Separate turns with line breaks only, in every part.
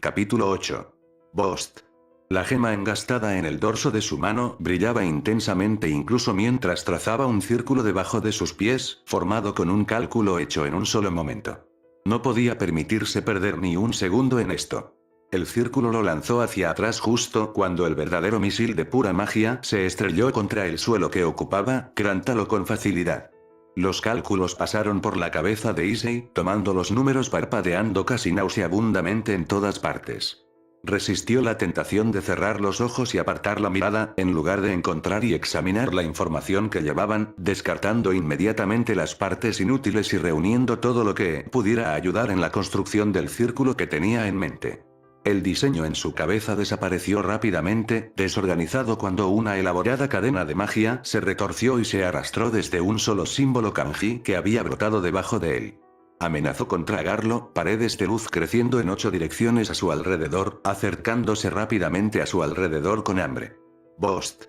Capítulo 8. Bost. La gema engastada en el dorso de su mano brillaba intensamente incluso mientras trazaba un círculo debajo de sus pies, formado con un cálculo hecho en un solo momento. No podía permitirse perder ni un segundo en esto. El círculo lo lanzó hacia atrás justo cuando el verdadero misil de pura magia se estrelló contra el suelo que ocupaba, quebrándolo con facilidad. Los cálculos pasaron por la cabeza de Issei, tomando los números parpadeando casi nauseabundamente en todas partes. Resistió la tentación de cerrar los ojos y apartar la mirada, en lugar de encontrar y examinar la información que llevaban, descartando inmediatamente las partes inútiles y reuniendo todo lo que pudiera ayudar en la construcción del círculo que tenía en mente. El diseño en su cabeza desapareció rápidamente, desorganizado cuando una elaborada cadena de magia se retorció y se arrastró desde un solo símbolo kanji que había brotado debajo de él. Amenazó con tragarlo, paredes de luz creciendo en 8 direcciones a su alrededor, acercándose rápidamente a su alrededor con hambre. Bost.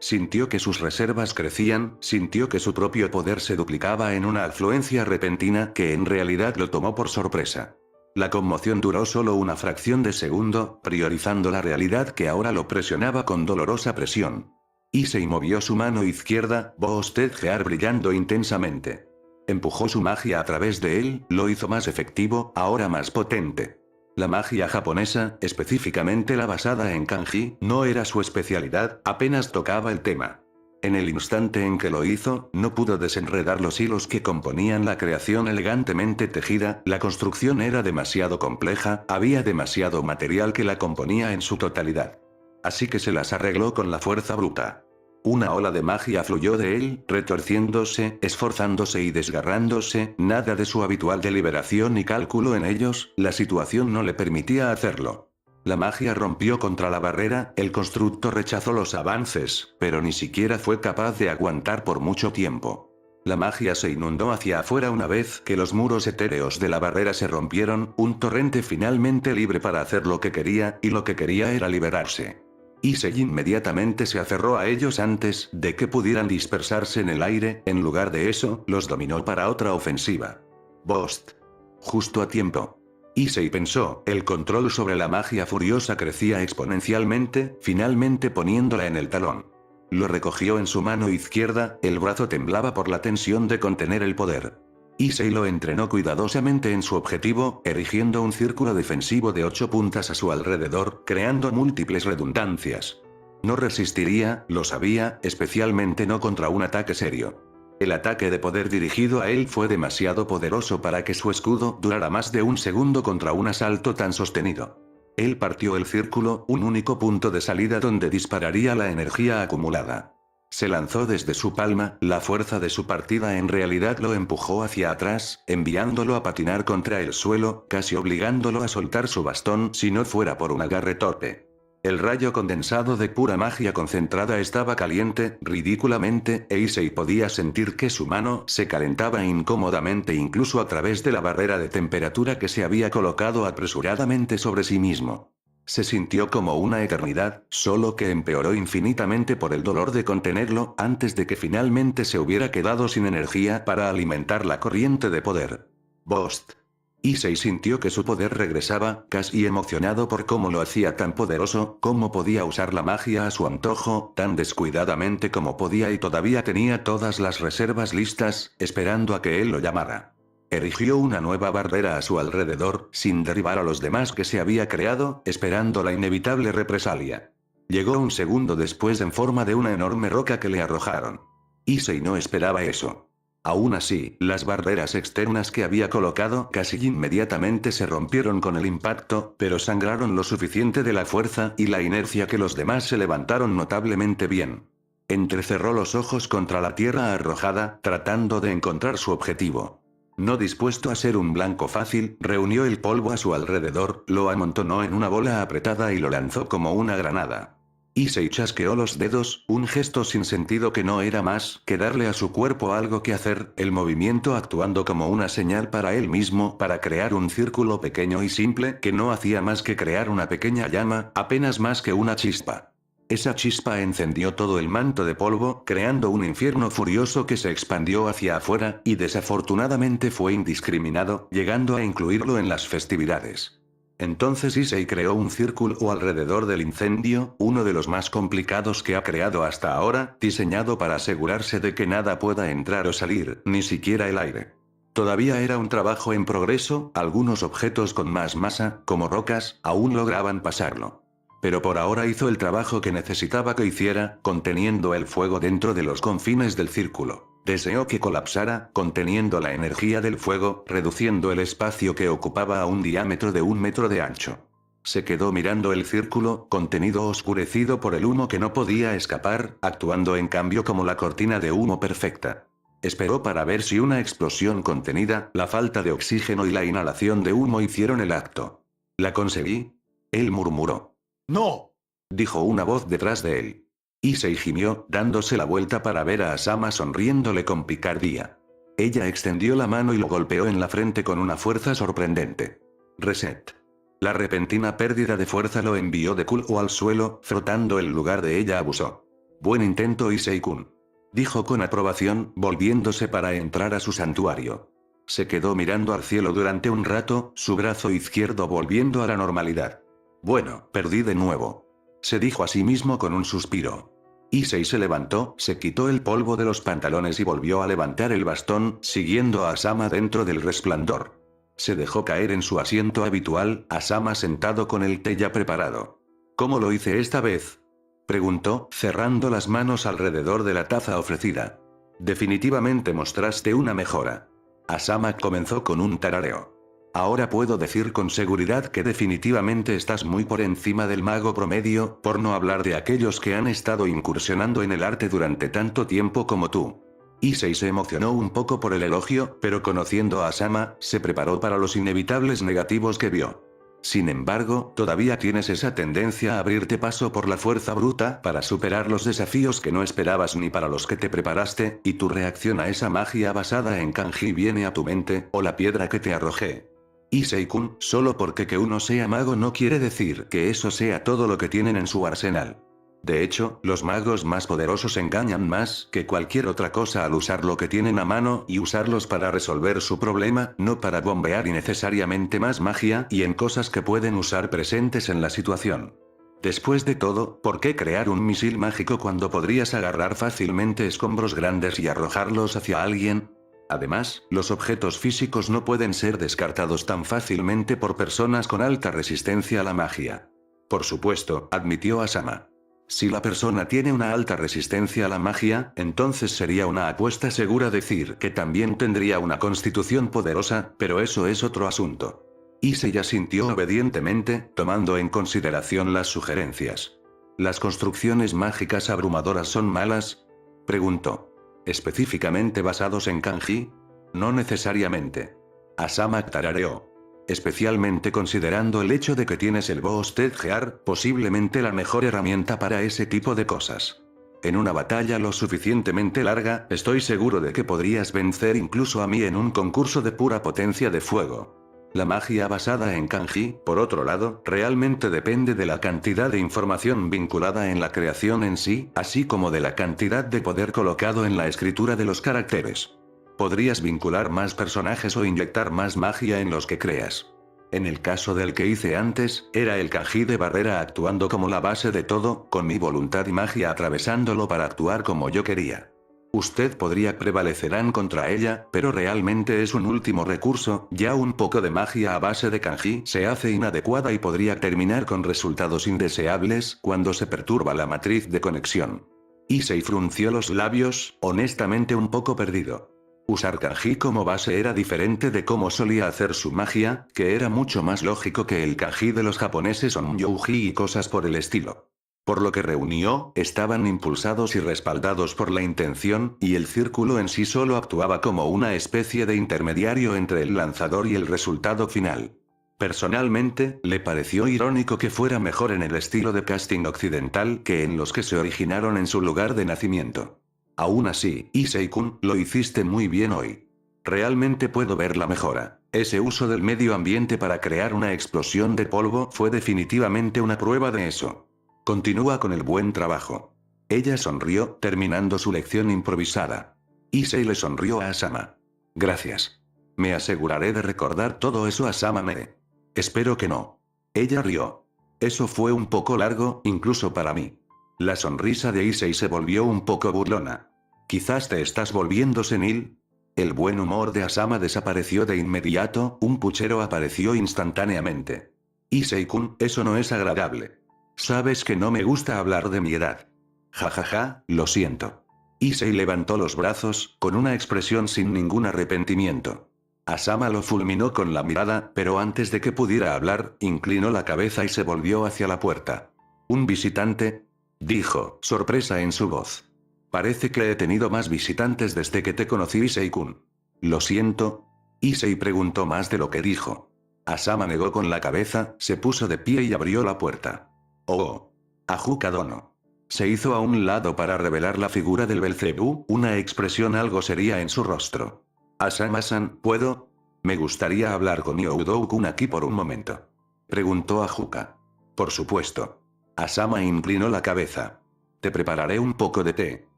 Sintió que sus reservas crecían, sintió que su propio poder se duplicaba en una afluencia repentina que en realidad lo tomó por sorpresa. La conmoción duró solo una fracción de segundo, priorizando la realidad que ahora lo presionaba con dolorosa presión. Issei movió su mano izquierda, bostezar brillando intensamente. Empujó su magia a través de él, lo hizo más efectivo, ahora más potente. La magia japonesa, específicamente la basada en kanji, no era su especialidad, apenas tocaba el tema. En el instante en que lo hizo, no pudo desenredar los hilos que componían la creación elegantemente tejida, la construcción era demasiado compleja, había demasiado material que la componía en su totalidad. Así que se las arregló con la fuerza bruta. Una ola de magia fluyó de él, retorciéndose, esforzándose y desgarrándose, nada de su habitual deliberación y cálculo en ellos, la situación no le permitía hacerlo. La magia rompió contra la barrera, el constructo rechazó los avances, pero ni siquiera fue capaz de aguantar por mucho tiempo. La magia se inundó hacia afuera una vez que los muros etéreos de la barrera se rompieron, un torrente finalmente libre para hacer lo que quería, y lo que quería era liberarse. Issei inmediatamente se aferró a ellos antes de que pudieran dispersarse en el aire, en lugar de eso, los dominó para otra ofensiva. Bost. Justo a tiempo. Issei pensó, el control sobre la magia furiosa crecía exponencialmente, finalmente poniéndola en el talón. Lo recogió en su mano izquierda, el brazo temblaba por la tensión de contener el poder. Issei lo entrenó cuidadosamente en su objetivo, erigiendo un círculo defensivo de 8 puntas a su alrededor, creando múltiples redundancias. No resistiría, lo sabía, especialmente no contra un ataque serio. El ataque de poder dirigido a él fue demasiado poderoso para que su escudo durara más de un segundo contra un asalto tan sostenido. Él partió el círculo, un único punto de salida donde dispararía la energía acumulada. Se lanzó desde su palma, la fuerza de su partida en realidad lo empujó hacia atrás, enviándolo a patinar contra el suelo, casi obligándolo a soltar su bastón si no fuera por un agarre torpe. El rayo condensado de pura magia concentrada estaba caliente, ridículamente, e Issei podía sentir que su mano se calentaba incómodamente incluso a través de la barrera de temperatura que se había colocado apresuradamente sobre sí mismo. Se sintió como una eternidad, solo que empeoró infinitamente por el dolor de contenerlo antes de que finalmente se hubiera quedado sin energía para alimentar la corriente de poder. Bost. Issei sintió que su poder regresaba, casi emocionado por cómo lo hacía tan poderoso, cómo podía usar la magia a su antojo, tan descuidadamente como podía y todavía tenía todas las reservas listas, esperando a que él lo llamara. Erigió una nueva barrera a su alrededor, sin derribar a los demás que se había creado, esperando la inevitable represalia. Llegó un segundo después en forma de una enorme roca que le arrojaron. Issei no esperaba eso. Aún así, las barreras externas que había colocado casi inmediatamente se rompieron con el impacto, pero sangraron lo suficiente de la fuerza y la inercia que los demás se levantaron notablemente bien. Entrecerró los ojos contra la tierra arrojada, tratando de encontrar su objetivo. No dispuesto a ser un blanco fácil, reunió el polvo a su alrededor, lo amontonó en una bola apretada y lo lanzó como una granada. Issei chasqueó los dedos, un gesto sin sentido que no era más que darle a su cuerpo algo que hacer, el movimiento actuando como una señal para él mismo para crear un círculo pequeño y simple que no hacía más que crear una pequeña llama, apenas más que una chispa. Esa chispa encendió todo el manto de polvo, creando un infierno furioso que se expandió hacia afuera, y desafortunadamente fue indiscriminado, llegando a incluirlo en las festividades. Entonces Issei creó un círculo alrededor del incendio, uno de los más complicados que ha creado hasta ahora, diseñado para asegurarse de que nada pueda entrar o salir, ni siquiera el aire. Todavía era un trabajo en progreso, algunos objetos con más masa, como rocas, aún lograban pasarlo. Pero por ahora hizo el trabajo que necesitaba que hiciera, conteniendo el fuego dentro de los confines del círculo. Deseó que colapsara, conteniendo la energía del fuego, reduciendo el espacio que ocupaba a un diámetro de 1 metro de ancho. Se quedó mirando el círculo, contenido oscurecido por el humo que no podía escapar, actuando en cambio como la cortina de humo perfecta. Esperó para ver si una explosión contenida, la falta de oxígeno y la inhalación de humo hicieron el acto. ¿La conseguí? Él murmuró.
¡No!
Dijo una voz detrás de él. Issei gimió, dándose la vuelta para ver a Asama sonriéndole con picardía. Ella extendió la mano y lo golpeó en la frente con una fuerza sorprendente. Reset. La repentina pérdida de fuerza lo envió de culo al suelo, frotando el lugar de ella abusó. Buen intento, Issei-kun. Dijo con aprobación, volviéndose para entrar a su santuario. Se quedó mirando al cielo durante un rato, su brazo izquierdo volviendo a la normalidad. Bueno, perdí de nuevo. Se dijo a sí mismo con un suspiro. Issei se levantó, se quitó el polvo de los pantalones y volvió a levantar el bastón, siguiendo a Asama dentro del resplandor. Se dejó caer en su asiento habitual, Asama sentado con el té ya preparado. ¿Cómo lo hice esta vez?, preguntó, cerrando las manos alrededor de la taza ofrecida. Definitivamente mostraste una mejora. Asama comenzó con un tarareo. Ahora puedo decir con seguridad que definitivamente estás muy por encima del mago promedio, por no hablar de aquellos que han estado incursionando en el arte durante tanto tiempo como tú. Issei se emocionó un poco por el elogio, pero conociendo a Asama, se preparó para los inevitables negativos que vio. Sin embargo, todavía tienes esa tendencia a abrirte paso por la fuerza bruta para superar los desafíos que no esperabas ni para los que te preparaste, y tu reacción a esa magia basada en kanji viene a tu mente, o la piedra que te arrojé. Issei-kun, solo porque que uno sea mago no quiere decir que eso sea todo lo que tienen en su arsenal. De hecho, los magos más poderosos engañan más que cualquier otra cosa al usar lo que tienen a mano y usarlos para resolver su problema, no para bombear innecesariamente más magia y en cosas que pueden usar presentes en la situación. Después de todo, ¿por qué crear un misil mágico cuando podrías agarrar fácilmente escombros grandes y arrojarlos hacia alguien? Además, los objetos físicos no pueden ser descartados tan fácilmente por personas con alta resistencia a la magia. Por supuesto, admitió Asama. Si la persona tiene una alta resistencia a la magia, entonces sería una apuesta segura decir que también tendría una constitución poderosa, pero eso es otro asunto. Issei asintió obedientemente, tomando en consideración las sugerencias. ¿Las construcciones mágicas abrumadoras son malas?, preguntó. ¿Específicamente basados en kanji? No necesariamente. Asama tarareó. Especialmente considerando el hecho de que tienes el Boosted Gear, posiblemente la mejor herramienta para ese tipo de cosas. En una batalla lo suficientemente larga, estoy seguro de que podrías vencer incluso a mí en un concurso de pura potencia de fuego. La magia basada en kanji, por otro lado, realmente depende de la cantidad de información vinculada en la creación en sí, así como de la cantidad de poder colocado en la escritura de los caracteres. Podrías vincular más personajes o inyectar más magia en los que creas. En el caso del que hice antes, era el kanji de barrera actuando como la base de todo, con mi voluntad y magia atravesándolo para actuar como yo quería. Usted podría prevalecerán contra ella, pero realmente es un último recurso, ya un poco de magia a base de kanji se hace inadecuada y podría terminar con resultados indeseables cuando se perturba la matriz de conexión. Issei frunció los labios, honestamente un poco perdido. Usar kanji como base era diferente de cómo solía hacer su magia, que era mucho más lógico que el kanji de los japoneses Onmyouji y cosas por el estilo. Por lo que reunió, estaban impulsados y respaldados por la intención, y el círculo en sí solo actuaba como una especie de intermediario entre el lanzador y el resultado final. Personalmente, le pareció irónico que fuera mejor en el estilo de casting occidental que en los que se originaron en su lugar de nacimiento. Aún así, Issei-kun, lo hiciste muy bien hoy. Realmente puedo ver la mejora. Ese uso del medio ambiente para crear una explosión de polvo fue definitivamente una prueba de eso. Continúa con el buen trabajo. Ella sonrió, terminando su lección improvisada. Issei le sonrió a Asama. Gracias. Me aseguraré de recordar todo eso a Asama-me. Espero que no. Ella rió. Eso fue un poco largo, incluso para mí. La sonrisa de Issei se volvió un poco burlona. ¿Quizás te estás volviendo senil? El buen humor de Asama desapareció de inmediato, un puchero apareció instantáneamente. Issei-kun, eso no es agradable. Sabes que no me gusta hablar de mi edad. Jajaja, lo siento. Issei levantó los brazos, con una expresión sin ningún arrepentimiento. Asama lo fulminó con la mirada, pero antes de que pudiera hablar, inclinó la cabeza y se volvió hacia la puerta. ¿Un visitante? Dijo, sorpresa en su voz. Parece que he tenido más visitantes desde que te conocí, Issei-kun. Lo siento. Issei preguntó más de lo que dijo. Asama negó con la cabeza, se puso de pie y abrió la puerta. Oh. Ajuka Dono. Se hizo a un lado para revelar la figura del Belcebú, una expresión algo seria en su rostro. Asama-san, ¿puedo? Me gustaría hablar con Youdou-kun aquí por un momento. Preguntó Ajuka. Por supuesto. Asama inclinó la cabeza. Te prepararé un poco de té.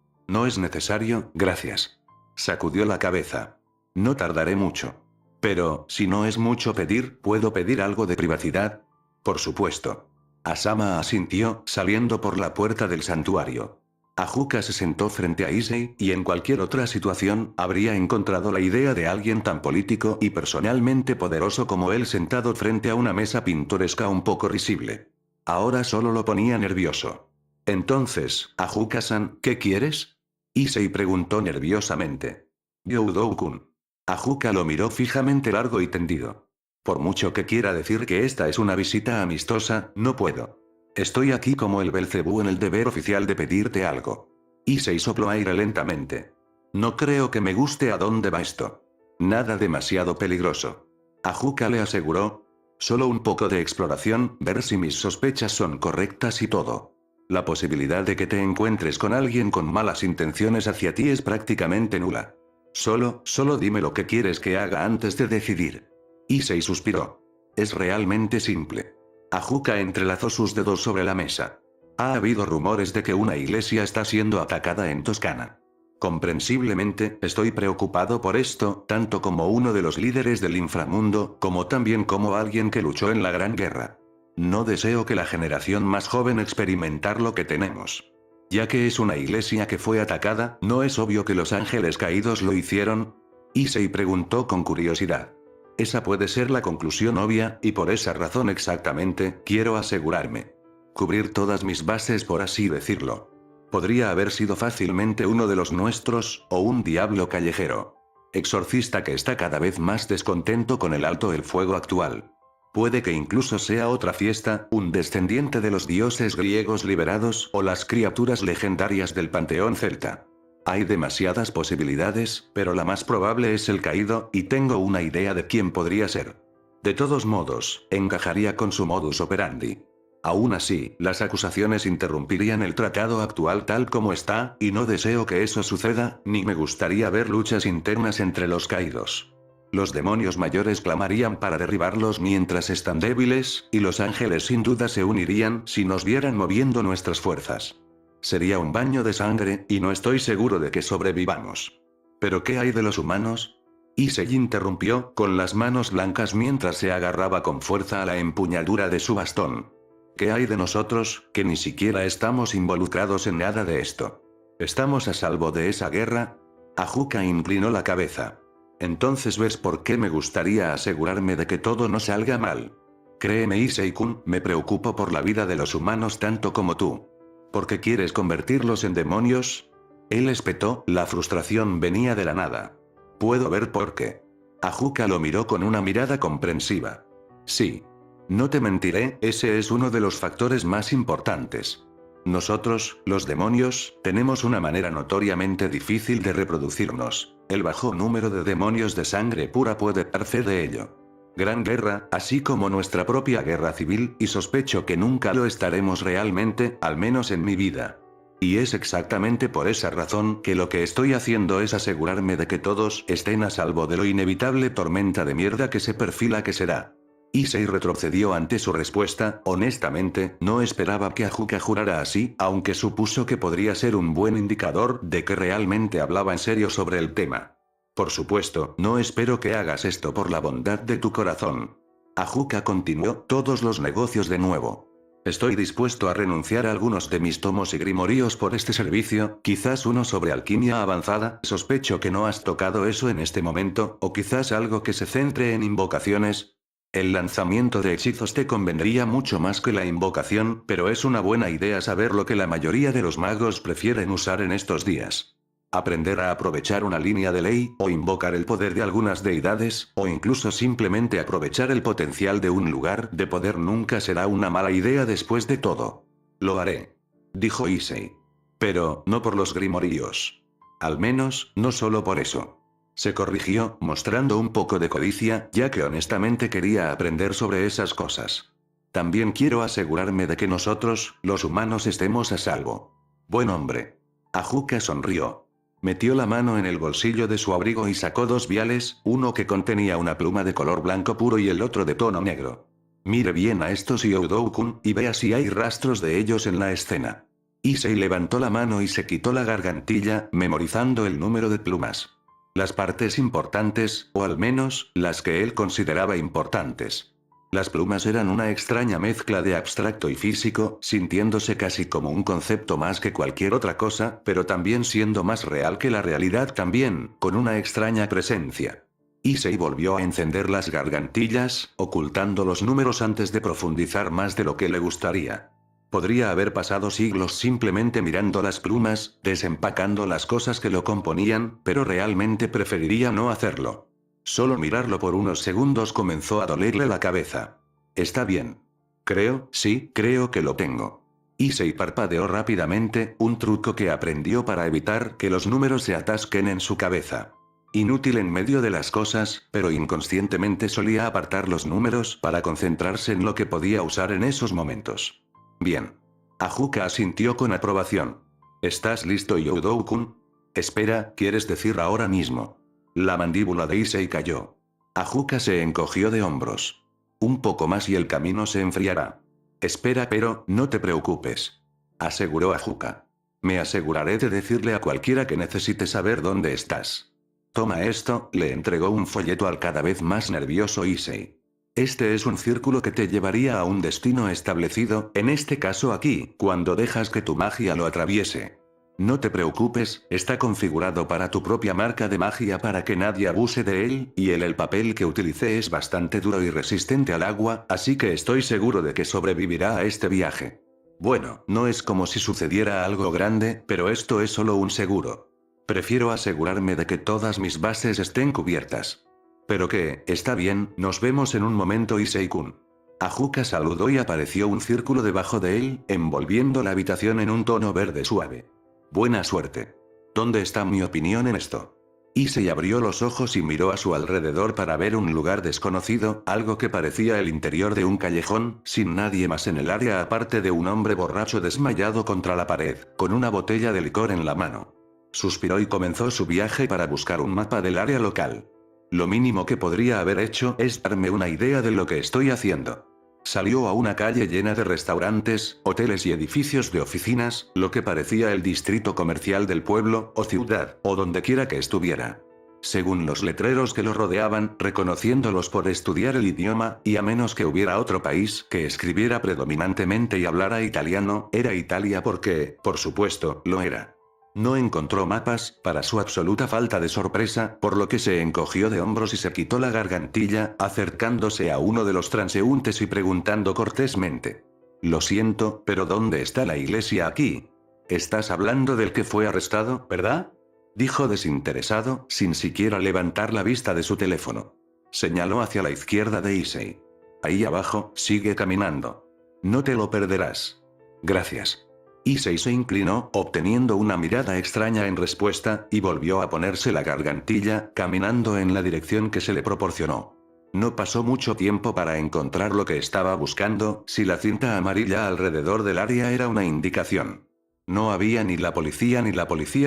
No es necesario, gracias. Sacudió la cabeza. No tardaré mucho. Pero, si no es mucho pedir, ¿puedo pedir algo de privacidad? Por supuesto. Asama asintió, saliendo por la puerta del santuario. Ajuka se sentó frente a Issei, y en cualquier otra situación, habría encontrado la idea de alguien tan político y personalmente poderoso como él sentado frente a una mesa pintoresca un poco risible. Ahora solo lo ponía nervioso. Entonces, Ajuka-san, ¿qué quieres? Issei preguntó nerviosamente. Youdou-kun. Ajuka lo miró fijamente largo y tendido. Por mucho que quiera decir que esta es una visita amistosa, no puedo. Estoy aquí como el Belcebú en el deber oficial de pedirte algo. Issei sopló aire lentamente. No creo que me guste a dónde va esto. Nada demasiado peligroso. Ajuka le aseguró. Solo un poco de exploración, ver si mis sospechas son correctas y todo. La posibilidad de que te encuentres con alguien con malas intenciones hacia ti es prácticamente nula. Solo dime lo que quieres que haga antes de decidir. Issei suspiró. Es realmente simple. Ajuka entrelazó sus dedos sobre la mesa. Ha habido rumores de que una iglesia está siendo atacada en Toscana. Comprensiblemente, estoy preocupado por esto, tanto como uno de los líderes del inframundo, como también como alguien que luchó en la Gran Guerra. No deseo que la generación más joven experimentar lo que tenemos. Ya que es una iglesia que fue atacada, ¿no es obvio que los ángeles caídos lo hicieron? Issei preguntó con curiosidad. Esa puede ser la conclusión obvia, y por esa razón exactamente, quiero asegurarme. Cubrir todas mis bases por así decirlo. Podría haber sido fácilmente uno de los nuestros, o un diablo callejero. Exorcista que está cada vez más descontento con el alto el fuego actual. Puede que incluso sea otra fiesta, un descendiente de los dioses griegos liberados o las criaturas legendarias del panteón celta. Hay demasiadas posibilidades, pero la más probable es el caído, y tengo una idea de quién podría ser. De todos modos, encajaría con su modus operandi. Aún así, las acusaciones interrumpirían el tratado actual tal como está, y no deseo que eso suceda, ni me gustaría ver luchas internas entre los caídos. Los demonios mayores clamarían para derribarlos mientras están débiles, y los ángeles sin duda se unirían si nos vieran moviendo nuestras fuerzas. Sería un baño de sangre, y no estoy seguro de que sobrevivamos. ¿Pero qué hay de los humanos? Issei interrumpió, con las manos blancas mientras se agarraba con fuerza a la empuñadura de su bastón. ¿Qué hay de nosotros, que ni siquiera estamos involucrados en nada de esto? ¿Estamos a salvo de esa guerra? Ajuka inclinó la cabeza. Entonces ves por qué me gustaría asegurarme de que todo no salga mal. Créeme, Issei-kun, me preocupo por la vida de los humanos tanto como tú. ¿Por qué quieres convertirlos en demonios? Él espetó, la frustración venía de la nada. Puedo ver por qué. Ajuka lo miró con una mirada comprensiva. Sí. No te mentiré, ese es uno de los factores más importantes. Nosotros, los demonios, tenemos una manera notoriamente difícil de reproducirnos. El bajo número de demonios de sangre pura puede dar fe de ello. Gran guerra, así como nuestra propia guerra civil, y sospecho que nunca lo estaremos realmente, al menos en mi vida. Y es exactamente por esa razón que lo que estoy haciendo es asegurarme de que todos estén a salvo de lo inevitable tormenta de mierda que se perfila que será. Issei retrocedió ante su respuesta, honestamente, no esperaba que Ajuka jurara así, aunque supuso que podría ser un buen indicador de que realmente hablaba en serio sobre el tema. Por supuesto, no espero que hagas esto por la bondad de tu corazón. Ajuka continuó, todos los negocios de nuevo. Estoy dispuesto a renunciar a algunos de mis tomos y grimoríos por este servicio, quizás uno sobre alquimia avanzada, sospecho que no has tocado eso en este momento, o quizás algo que se centre en invocaciones. El lanzamiento de hechizos te convendría mucho más que la invocación, pero es una buena idea saber lo que la mayoría de los magos prefieren usar en estos días. Aprender a aprovechar una línea de ley, o invocar el poder de algunas deidades, o incluso simplemente aprovechar el potencial de un lugar de poder nunca será una mala idea después de todo. Lo haré. Dijo Issei. Pero, no por los grimoríos. Al menos, no solo por eso. Se corrigió, mostrando un poco de codicia, ya que honestamente quería aprender sobre esas cosas. También quiero asegurarme de que nosotros, los humanos, estemos a salvo. Buen hombre. Ajuka sonrió. Metió la mano en el bolsillo de su abrigo y sacó dos viales, uno que contenía una pluma de color blanco puro y el otro de tono negro. Mire bien a estos Youdou-kun, y vea si hay rastros de ellos en la escena. Issei levantó la mano y se quitó la gargantilla, memorizando el número de plumas. Las partes importantes, o al menos, las que él consideraba importantes. Las plumas eran una extraña mezcla de abstracto y físico, sintiéndose casi como un concepto más que cualquier otra cosa, pero también siendo más real que la realidad también, con una extraña presencia. Issei volvió a encender las gargantillas, ocultando los números antes de profundizar más de lo que le gustaría. Podría haber pasado siglos simplemente mirando las plumas, desempacando las cosas que lo componían, pero realmente preferiría no hacerlo. Solo mirarlo por unos segundos comenzó a dolerle la cabeza. Está bien. Creo que lo tengo. Issei parpadeó rápidamente, un truco que aprendió para evitar que los números se atasquen en su cabeza. Inútil en medio de las cosas, pero inconscientemente solía apartar los números para concentrarse en lo que podía usar en esos momentos. Bien. Ajuka asintió con aprobación. ¿Estás listo, Youdou-kun? Espera, ¿quieres decir ahora mismo? La mandíbula de Issei cayó. Ajuka se encogió de hombros. Un poco más y el camino se enfriará. Espera, pero, no te preocupes. Aseguró Ajuka. Me aseguraré de decirle a cualquiera que necesite saber dónde estás. Toma esto, le entregó un folleto al cada vez más nervioso Issei. Este es un círculo que te llevaría a un destino establecido, en este caso aquí, cuando dejas que tu magia lo atraviese. No te preocupes, está configurado para tu propia marca de magia para que nadie abuse de él, y el papel que utilicé es bastante duro y resistente al agua, así que estoy seguro de que sobrevivirá a este viaje. Bueno, no es como si sucediera algo grande, pero esto es solo un seguro. Prefiero asegurarme de que todas mis bases estén cubiertas. Pero que, está bien, nos vemos en un momento Issei-kun. Ajuka saludó y apareció un círculo debajo de él, envolviendo la habitación en un tono verde suave. Buena suerte. ¿Dónde está mi opinión en esto? Issei abrió los ojos y miró a su alrededor para ver un lugar desconocido, algo que parecía el interior de un callejón, sin nadie más en el área aparte de un hombre borracho desmayado contra la pared, con una botella de licor en la mano. Suspiró y comenzó su viaje para buscar un mapa del área local. Lo mínimo que podría haber hecho es darme una idea de lo que estoy haciendo. Salió a una calle llena de restaurantes, hoteles y edificios de oficinas, lo que parecía el distrito comercial del pueblo, o ciudad, o donde quiera que estuviera. Según los letreros que lo rodeaban, reconociéndolos por estudiar el idioma, y a menos que hubiera otro país que escribiera predominantemente y hablara italiano, era Italia porque, por supuesto, lo era. No encontró mapas, para su absoluta falta de sorpresa, por lo que se encogió de hombros y se quitó la gargantilla, acercándose a uno de los transeúntes y preguntando cortésmente. Lo siento, pero ¿dónde está la iglesia aquí? Estás hablando del que fue arrestado, ¿verdad? Dijo desinteresado, sin siquiera levantar la vista de su teléfono. Señaló hacia la izquierda de Issei. Ahí abajo, sigue caminando. No te lo perderás. Gracias. Issei se inclinó, obteniendo una mirada extraña en respuesta, y volvió a ponerse la gargantilla, caminando en la dirección que se le proporcionó. No pasó mucho tiempo para encontrar lo que estaba buscando, si la cinta amarilla alrededor del área era una indicación. No había ni la policía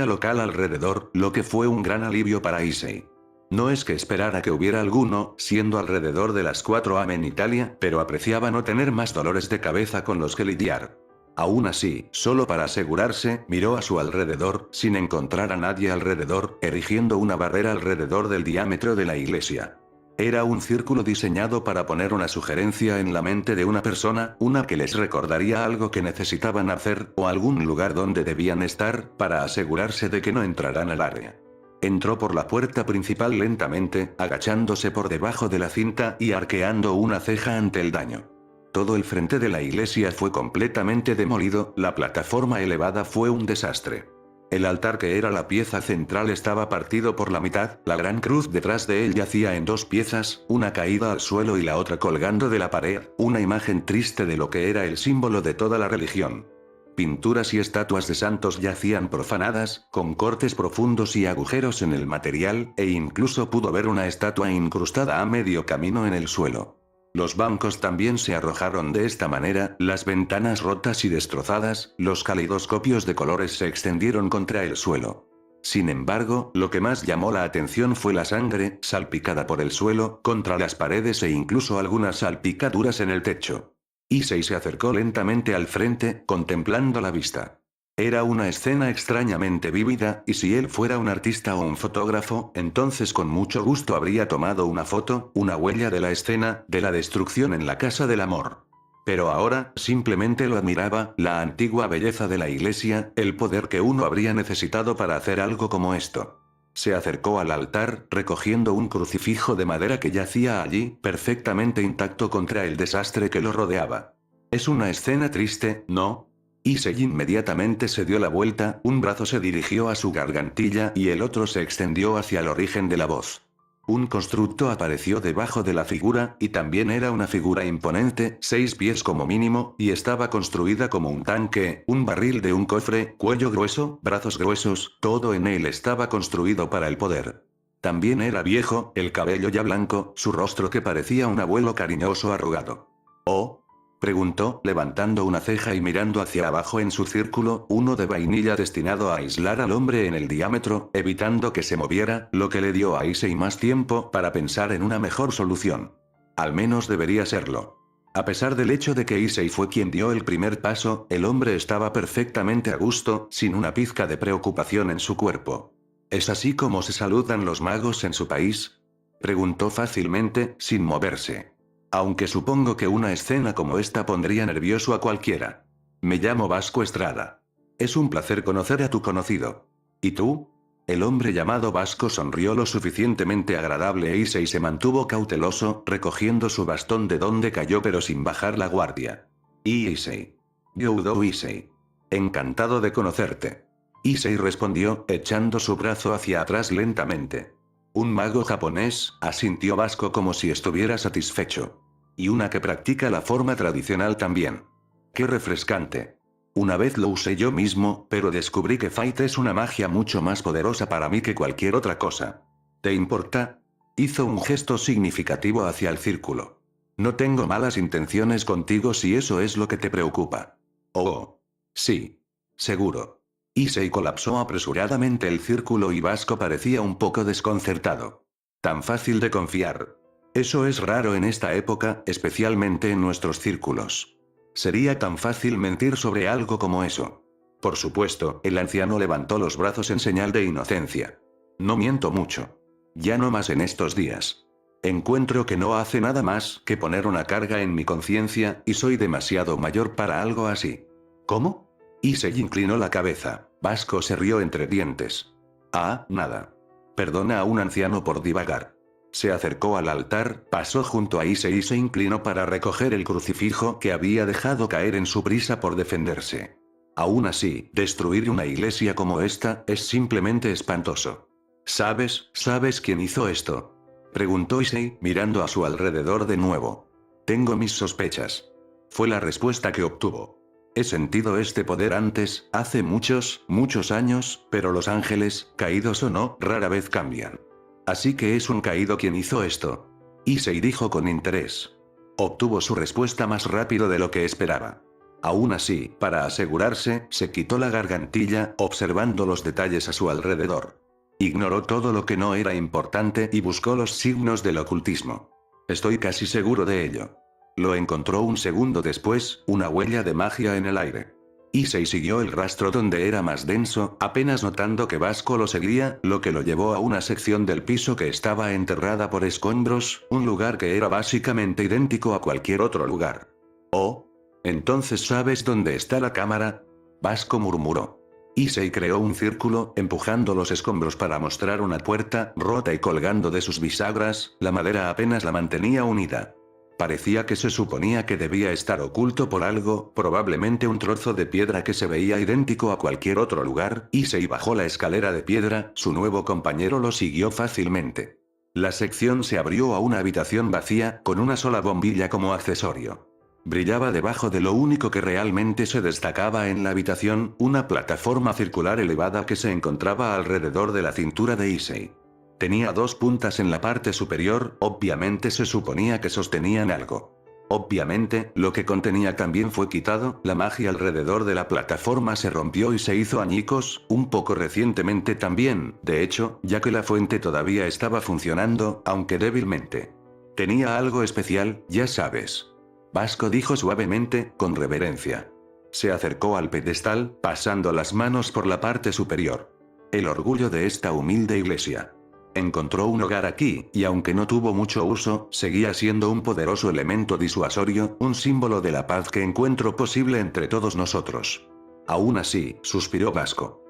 local alrededor, lo que fue un gran alivio para Issei. No es que esperara que hubiera alguno, siendo alrededor de las 4 am en Italia, pero apreciaba no tener más dolores de cabeza con los que lidiar. Aún así, solo para asegurarse, miró a su alrededor, sin encontrar a nadie alrededor, erigiendo una barrera alrededor del diámetro de la iglesia. Era un círculo diseñado para poner una sugerencia en la mente de una persona, una que les recordaría algo que necesitaban hacer, o algún lugar donde debían estar, para asegurarse de que no entrarán al área. Entró por la puerta principal lentamente, agachándose por debajo de la cinta y arqueando una ceja ante el daño. Todo el frente de la iglesia fue completamente demolido, la plataforma elevada fue un desastre. El altar, que era la pieza central, estaba partido por la mitad, la gran cruz detrás de él yacía en dos piezas, una caída al suelo y la otra colgando de la pared, una imagen triste de lo que era el símbolo de toda la religión. Pinturas y estatuas de santos yacían profanadas, con cortes profundos y agujeros en el material, e incluso pudo ver una estatua incrustada a medio camino en el suelo. Los bancos también se arrojaron de esta manera, las ventanas rotas y destrozadas, los calidoscopios de colores se extendieron contra el suelo. Sin embargo, lo que más llamó la atención fue la sangre, salpicada por el suelo, contra las paredes e incluso algunas salpicaduras en el techo. Issei se acercó lentamente al frente, contemplando la vista. Era una escena extrañamente vívida, y si él fuera un artista o un fotógrafo, entonces con mucho gusto habría tomado una foto, una huella de la escena, de la destrucción en la casa del amor. Pero ahora, simplemente lo admiraba, la antigua belleza de la iglesia, el poder que uno habría necesitado para hacer algo como esto. Se acercó al altar, recogiendo un crucifijo de madera que yacía allí, perfectamente intacto contra el desastre que lo rodeaba. Es una escena triste, ¿no? Issei inmediatamente se dio la vuelta, un brazo se dirigió a su gargantilla y el otro se extendió hacia el origen de la voz. Un constructo apareció debajo de la figura, y también era una figura imponente, 6 pies como mínimo, y estaba construida como un tanque, un barril de un cofre, cuello grueso, brazos gruesos, todo en él estaba construido para el poder. También era viejo, el cabello ya blanco, su rostro que parecía un abuelo cariñoso arrugado. ¿Oh? Preguntó, levantando una ceja y mirando hacia abajo en su círculo, uno de vainilla destinado a aislar al hombre en el diámetro, evitando que se moviera, lo que le dio a Issei más tiempo para pensar en una mejor solución. Al menos debería serlo. A pesar del hecho de que Issei fue quien dio el primer paso, el hombre estaba perfectamente a gusto, sin una pizca de preocupación en su cuerpo. ¿Es así como se saludan los magos en su país? Preguntó fácilmente, sin moverse. Aunque supongo que una escena como esta pondría nervioso a cualquiera. Me llamo Vasco Estrada. Es un placer conocer a tu conocido. ¿Y tú? El hombre llamado Vasco sonrió lo suficientemente agradable e Issei se mantuvo cauteloso, recogiendo su bastón de donde cayó pero sin bajar la guardia. Issei. Youdo Issei. Encantado de conocerte. Issei respondió, echando su brazo hacia atrás lentamente. Un mago japonés, asintió Vasco como si estuviera satisfecho. Y una que practica la forma tradicional también. ¡Qué refrescante! Una vez lo usé yo mismo, pero descubrí que Fight es una magia mucho más poderosa para mí que cualquier otra cosa. ¿Te importa? Hizo un gesto significativo hacia el círculo. No tengo malas intenciones contigo si eso es lo que te preocupa. Oh. Sí. Seguro. Issei colapsó apresuradamente el círculo y Vasco parecía un poco desconcertado. Tan fácil de confiar. Eso es raro en esta época, especialmente en nuestros círculos. Sería tan fácil mentir sobre algo como eso. Por supuesto, el anciano levantó los brazos en señal de inocencia. No miento mucho. Ya no más en estos días. Encuentro que no hace nada más que poner una carga en mi conciencia, y soy demasiado mayor para algo así. ¿Cómo? Issei inclinó la cabeza. Vasco se rió entre dientes. Ah, nada. Perdona a un anciano por divagar. Se acercó al altar, pasó junto a Issei y se inclinó para recoger el crucifijo que había dejado caer en su prisa por defenderse. Aún así, destruir una iglesia como esta es simplemente espantoso. ¿Sabes quién hizo esto? Preguntó Issei, mirando a su alrededor de nuevo. Tengo mis sospechas. Fue la respuesta que obtuvo. He sentido este poder antes, hace muchos años, pero los ángeles, caídos o no, rara vez cambian. Así que es un caído quien hizo esto. Issei dijo con interés. Obtuvo su respuesta más rápido de lo que esperaba. Aún así, para asegurarse, se quitó la gargantilla, observando los detalles a su alrededor. Ignoró todo lo que no era importante y buscó los signos del ocultismo. Estoy casi seguro de ello. Lo encontró un segundo después, una huella de magia en el aire. Issei siguió el rastro donde era más denso, apenas notando que Vasco lo seguía, lo que lo llevó a una sección del piso que estaba enterrada por escombros, un lugar que era básicamente idéntico a cualquier otro lugar. «Oh. ¿Entonces sabes dónde está la cámara?», Vasco murmuró. Issei creó un círculo, empujando los escombros para mostrar una puerta, rota y colgando de sus bisagras, la madera apenas la mantenía unida. Parecía que se suponía que debía estar oculto por algo, probablemente un trozo de piedra que se veía idéntico a cualquier otro lugar, Issei bajó la escalera de piedra, su nuevo compañero lo siguió fácilmente. La sección se abrió a una habitación vacía, con una sola bombilla como accesorio. Brillaba debajo de lo único que realmente se destacaba en la habitación, una plataforma circular elevada que se encontraba alrededor de la cintura de Issei. Tenía dos puntas en la parte superior, obviamente se suponía que sostenían algo. Obviamente, lo que contenía también fue quitado, la magia alrededor de la plataforma se rompió y se hizo añicos, un poco recientemente también, de hecho, ya que la fuente todavía estaba funcionando, aunque débilmente. Tenía algo especial, ya sabes. Vasco dijo suavemente, con reverencia. Se acercó al pedestal, pasando las manos por la parte superior. El orgullo de esta humilde iglesia. Encontró un hogar aquí, y aunque no tuvo mucho uso, seguía siendo un poderoso elemento disuasorio, un símbolo de la paz que encuentro posible entre todos nosotros. Aún así, suspiró Vasco.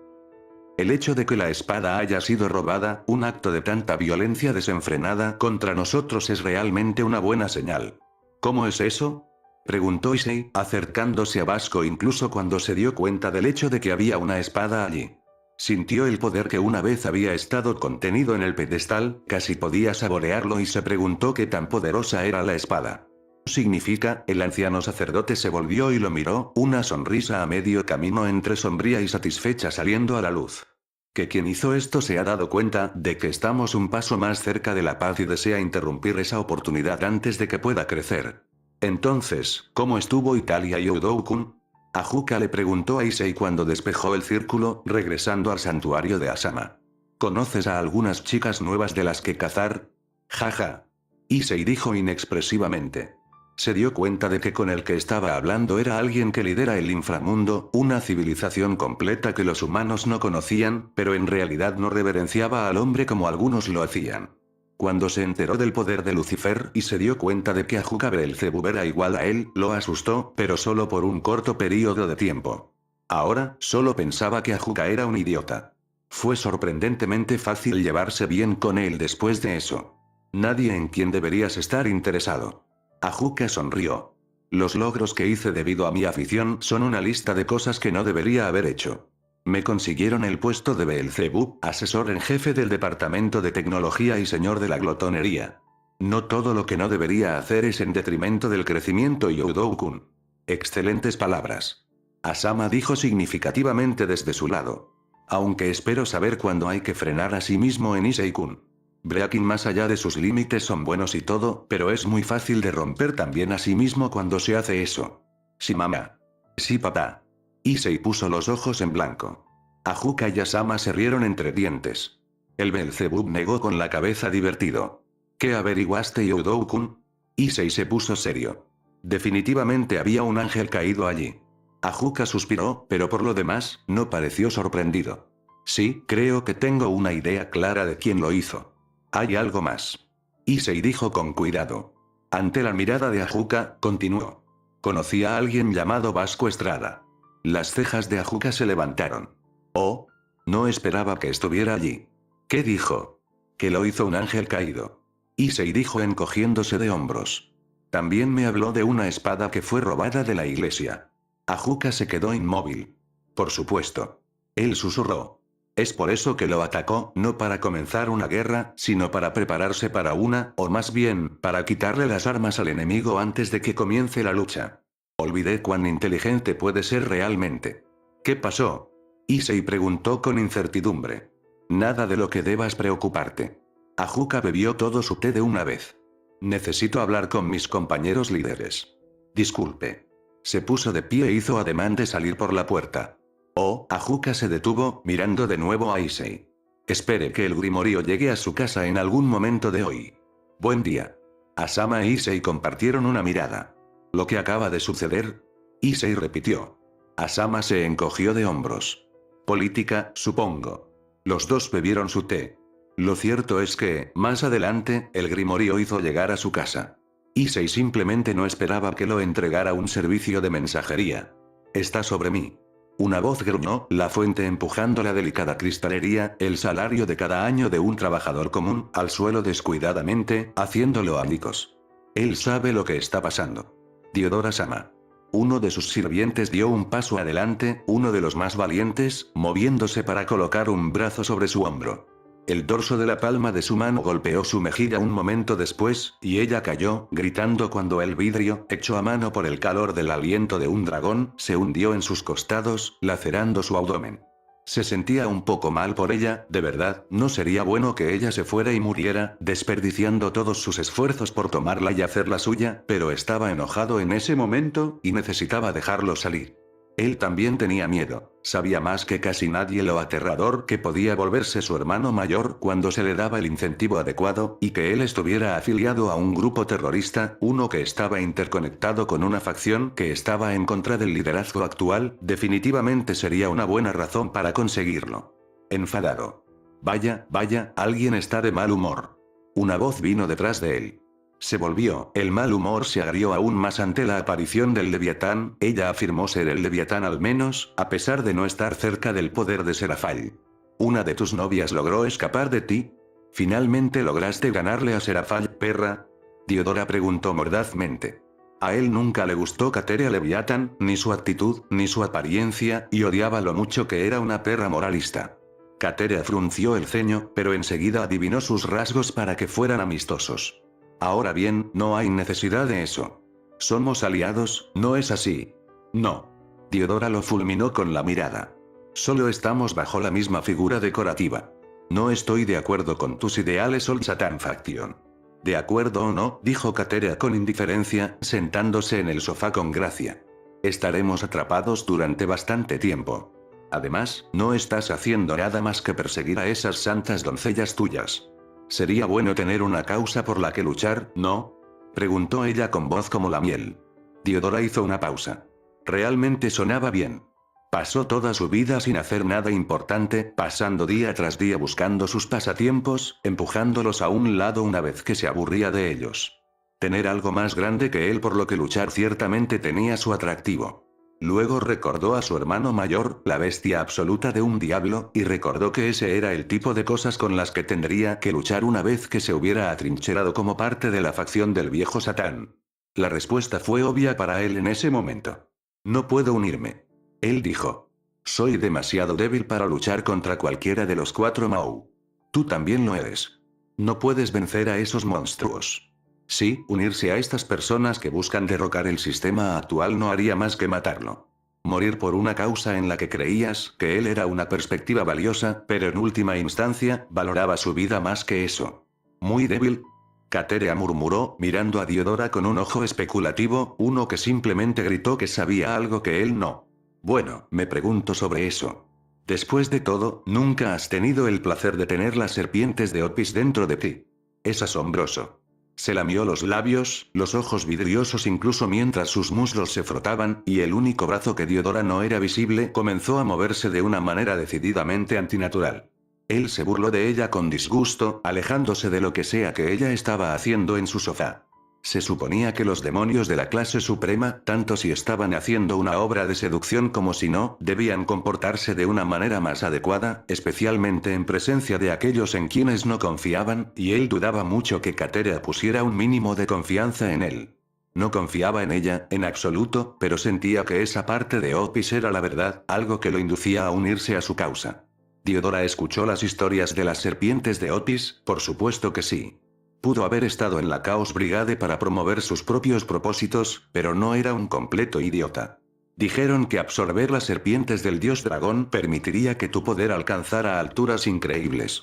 El hecho de que la espada haya sido robada, un acto de tanta violencia desenfrenada contra nosotros es realmente una buena señal. ¿Cómo es eso?, preguntó Issei, acercándose a Vasco incluso cuando se dio cuenta del hecho de que había una espada allí. Sintió el poder que una vez había estado contenido en el pedestal, casi podía saborearlo y se preguntó qué tan poderosa era la espada. ¿Significa? El anciano sacerdote se volvió y lo miró, una sonrisa a medio camino entre sombría y satisfecha saliendo a la luz. Que quien hizo esto se ha dado cuenta de que estamos un paso más cerca de la paz y desea interrumpir esa oportunidad antes de que pueda crecer. Entonces, ¿cómo estuvo Italia y Udou-kun? Ajuka le preguntó a Issei cuando despejó el círculo, regresando al santuario de Asama. ¿Conoces a algunas chicas nuevas de las que cazar? Jaja. Issei dijo inexpresivamente. Se dio cuenta de que con el que estaba hablando era alguien que lidera el inframundo, una civilización completa que los humanos no conocían, pero en realidad no reverenciaba al hombre como algunos lo hacían. Cuando se enteró del poder de Lucifer y se dio cuenta de que Ajuka Beelzebub era igual a él, lo asustó, pero solo por un corto periodo de tiempo. Ahora, solo pensaba que Ajuka era un idiota. Fue sorprendentemente fácil llevarse bien con él después de eso. Nadie en quien deberías estar interesado. Ajuka sonrió. Los logros que hice debido a mi afición son una lista de cosas que no debería haber hecho. Me consiguieron el puesto de Beelzebub, asesor en jefe del departamento de tecnología y señor de la glotonería. No todo lo que no debería hacer es en detrimento del crecimiento y Udou-kun. Excelentes palabras. Asama dijo significativamente desde su lado. Aunque espero saber cuándo hay que frenar a sí mismo en Issei-kun. Breaking más allá de sus límites son buenos y todo, pero es muy fácil de romper también a sí mismo cuando se hace eso. Sí, mamá. Sí, papá. Issei puso los ojos en blanco. Ajuka y Asama se rieron entre dientes. El Beelzebub negó con la cabeza divertido. ¿Qué averiguaste, Udou-kun? Issei se puso serio. Definitivamente había un ángel caído allí. Ajuka suspiró, pero por lo demás, no pareció sorprendido. Sí, creo que tengo una idea clara de quién lo hizo. Hay algo más. Issei dijo con cuidado. Ante la mirada de Ajuka, continuó. Conocí a alguien llamado Vasco Estrada. Las cejas de Ajuka se levantaron. Oh, no esperaba que estuviera allí. ¿Qué dijo? Que lo hizo un ángel caído. Issei dijo encogiéndose de hombros. También me habló de una espada que fue robada de la iglesia. Ajuka se quedó inmóvil. Por supuesto. Él susurró. Es por eso que lo atacó, no para comenzar una guerra, sino para prepararse para una, o más bien, para quitarle las armas al enemigo antes de que comience la lucha. Olvidé cuán inteligente puede ser realmente. ¿Qué pasó? Issei preguntó con incertidumbre. Nada de lo que debas preocuparte. Ajuka bebió todo su té de una vez. Necesito hablar con mis compañeros líderes. Disculpe. Se puso de pie e hizo ademán de salir por la puerta. Oh, Ajuka se detuvo, mirando de nuevo a Issei. Espere que el Grimorio llegue a su casa en algún momento de hoy. Buen día. Asama e Issei compartieron una mirada. ¿Lo que acaba de suceder? Issei repitió. Asama se encogió de hombros. Política, supongo. Los dos bebieron su té. Lo cierto es que, más adelante, el Grimorio hizo llegar a su casa. Issei simplemente no esperaba que lo entregara un servicio de mensajería. Está sobre mí. Una voz gruñó, la fuente empujando la delicada cristalería, el salario de cada año de un trabajador común, al suelo descuidadamente, haciéndolo añicos. Él sabe lo que está pasando. Diodora-sama. Uno de sus sirvientes dio un paso adelante, uno de los más valientes, moviéndose para colocar un brazo sobre su hombro. El dorso de la palma de su mano golpeó su mejilla un momento después, y ella cayó, gritando cuando el vidrio, hecho a mano por el calor del aliento de un dragón, se hundió en sus costados, lacerando su abdomen. Se sentía un poco mal por ella, de verdad, no sería bueno que ella se fuera y muriera, desperdiciando todos sus esfuerzos por tomarla y hacerla suya, pero estaba enojado en ese momento, y necesitaba dejarlo salir. Él también tenía miedo, sabía más que casi nadie lo aterrador que podía volverse su hermano mayor cuando se le daba el incentivo adecuado, y que él estuviera afiliado a un grupo terrorista, uno que estaba interconectado con una facción que estaba en contra del liderazgo actual, definitivamente sería una buena razón para conseguirlo. Enfadado. Vaya, alguien está de mal humor. Una voz vino detrás de él. Se volvió, el mal humor se agrió aún más ante la aparición del Leviatán, ella afirmó ser el Leviatán al menos, a pesar de no estar cerca del poder de Serafall. ¿Una de tus novias logró escapar de ti? ¿Finalmente lograste ganarle a Serafall, perra? Diodora preguntó mordazmente. A él nunca le gustó Kateria Leviatán, ni su actitud, ni su apariencia, y odiaba lo mucho que era una perra moralista. Kateria frunció el ceño, pero enseguida adivinó sus rasgos para que fueran amistosos. Ahora bien, no hay necesidad de eso. Somos aliados, ¿no es así? No. Diodora lo fulminó con la mirada. Solo estamos bajo la misma figura decorativa. No estoy de acuerdo con tus ideales Old Satan Faction. ¿De acuerdo o no?, dijo Kateria con indiferencia, sentándose en el sofá con gracia. Estaremos atrapados durante bastante tiempo. Además, no estás haciendo nada más que perseguir a esas santas doncellas tuyas. Sería bueno tener una causa por la que luchar, ¿no? Preguntó ella con voz como la miel. Diodora hizo una pausa. Realmente sonaba bien. Pasó toda su vida sin hacer nada importante, pasando día tras día buscando sus pasatiempos, empujándolos a un lado una vez que se aburría de ellos. Tener algo más grande que él por lo que luchar ciertamente tenía su atractivo. Luego recordó a su hermano mayor, la bestia absoluta de un diablo, y recordó que ese era el tipo de cosas con las que tendría que luchar una vez que se hubiera atrincherado como parte de la facción del viejo Satán. La respuesta fue obvia para él en ese momento. No puedo unirme. Él dijo. Soy demasiado débil para luchar contra cualquiera de los 4 Mau. Tú también lo eres. No puedes vencer a esos monstruos. Sí, unirse a estas personas que buscan derrocar el sistema actual no haría más que matarlo. Morir por una causa en la que creías que él era una perspectiva valiosa, pero en última instancia, valoraba su vida más que eso. Muy débil. Kateria murmuró, mirando a Diodora con un ojo especulativo, uno que simplemente gritó que sabía algo que él no. Bueno, me pregunto sobre eso. Después de todo, nunca has tenido el placer de tener las serpientes de Opis dentro de ti. Es asombroso. Se lamió los labios, los ojos vidriosos incluso mientras sus muslos se frotaban, y el único brazo que Diodora no era visible comenzó a moverse de una manera decididamente antinatural. Él se burló de ella con disgusto, alejándose de lo que sea que ella estaba haciendo en su sofá. Se suponía que los demonios de la clase suprema, tanto si estaban haciendo una obra de seducción como si no, debían comportarse de una manera más adecuada, especialmente en presencia de aquellos en quienes no confiaban, y él dudaba mucho que Kateria pusiera un mínimo de confianza en él. No confiaba en ella, en absoluto, pero sentía que esa parte de Opis era la verdad, algo que lo inducía a unirse a su causa. Diodora escuchó las historias de las serpientes de Opis, por supuesto que sí. Pudo haber estado en la Chaos Brigade para promover sus propios propósitos, pero no era un completo idiota. Dijeron que absorber las serpientes del dios dragón permitiría que tu poder alcanzara alturas increíbles.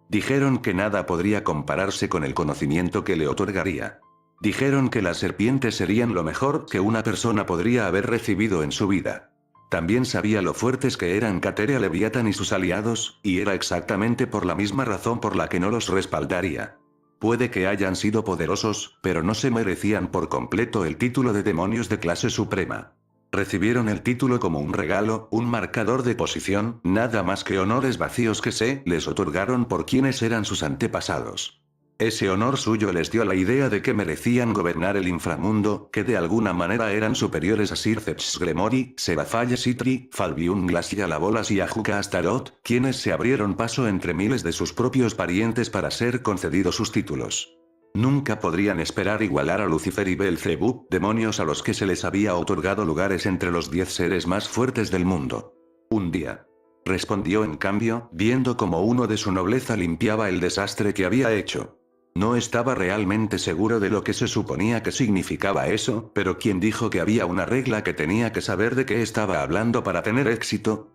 Dijeron que nada podría compararse con el conocimiento que le otorgaría. Dijeron que las serpientes serían lo mejor que una persona podría haber recibido en su vida. También sabía lo fuertes que eran Kateria Leviatán y sus aliados, y era exactamente por la misma razón por la que no los respaldaría. Puede que hayan sido poderosos, pero no se merecían por completo el título de demonios de clase suprema. Recibieron el título como un regalo, un marcador de posición, nada más que honores vacíos que se les otorgaron por quienes eran sus antepasados. Ese honor suyo les dio la idea de que merecían gobernar el inframundo, que de alguna manera eran superiores a Sirceps Gremori, Serafalla Sitri, Falbium Glacia Labolas y Ajuka Astaroth, quienes se abrieron paso entre miles de sus propios parientes para ser concedidos sus títulos. Nunca podrían esperar igualar a Lucifer y Belcebú, demonios a los que se les había otorgado lugares entre los 10 seres más fuertes del mundo. Un día. Respondió en cambio, viendo como uno de su nobleza limpiaba el desastre que había hecho. No estaba realmente seguro de lo que se suponía que significaba eso, pero quien dijo que había una regla que tenía que saber de qué estaba hablando para tener éxito.